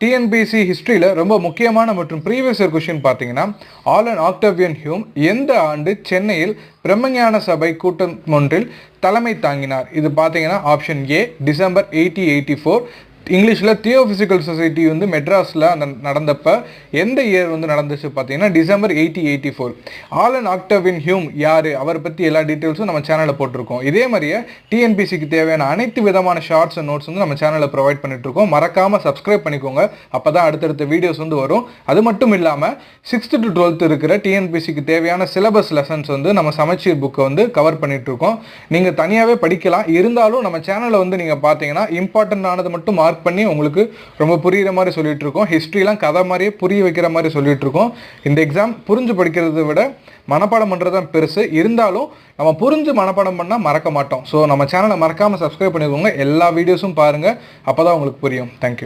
TNPSC ஹிஸ்ட்ரியில் ரொம்ப முக்கியமான மற்றும் ப்ரீவியஸ் இயர் கொஷின் பார்த்தீங்கன்னா, ஆலன் ஆக்டவியன் ஹியூம் எந்த ஆண்டு சென்னையில் பிரம்மஞான சபை கூட்டம் ஒன்றில் தலைமை தாங்கினார்? இது பார்த்தீங்கன்னா ஆப்ஷன் ஏ டிசம்பர் 1884. இங்கிலீஷில் தியோபிசிக்கல் சொசைட்டி வந்து மெட்ராஸில் அந்த நடந்தப்போ எந்த இயர் வந்து நடந்துச்சு பார்த்தீங்கன்னா டிசம்பர் 1884. ஆலன் ஆக்டவியன் ஹியூம் யார், அவரை பற்றி எல்லா டீட்டெயில்ஸும் நம்ம சேனலில் போட்டிருக்கோம். இதே மாதிரியே டிஎன்பிசிக்கு தேவையான அனைத்து விதமான ஷார்ட்ஸ் அண்ட் நோட்ஸ் வந்து நம்ம சேனலில் ப்ரொவைட் பண்ணிட்டுருக்கோம். மறக்காமல் சப்ஸ்கிரைப் பண்ணிக்கோங்க, அப்போ தான் அடுத்தடுத்த வீடியோஸ் வந்து வரும். அது மட்டும் இல்லாமல் 6th to 12th இருக்கிற டிஎன்பிசிக்கு தேவையான சிலபஸ் லெசன்ஸ் வந்து நம்ம சமச்சீர் புக்கை வந்து கவர் பண்ணிகிட்ருக்கோம். நீங்கள் தனியாகவே படிக்கலாம். இருந்தாலும் நம்ம சேனலில் வந்து நீங்கள் பார்த்தீங்கன்னா இம்பார்ட்டன்ட் ஆனது மட்டும் மார்க் பண்ணி உங்களுக்கு ரொம்ப புரியுற மாதிரி சொல்லிட்டு இருக்கோம். ஹிஸ்ட்ரிலாம் கதை மாதிரியே புரிய வைக்கிற மாதிரி சொல்லிட்டு இருக்கோம். இந்த எக்ஸாம் புரிஞ்சு படிக்கிறத விட மனப்பாடம் பண்ணுறது தான் பெருசு. இருந்தாலும் நம்ம புரிஞ்சு மனப்பாடம் பண்ணால் மறக்க மாட்டோம். ஸோ நம்ம சேனலை மறக்காமல் சப்ஸ்கிரைப் பண்ணிக்கோங்க. எல்லா வீடியோஸும் பாருங்கள், அப்போ தான் உங்களுக்கு புரியும். தேங்க்யூ.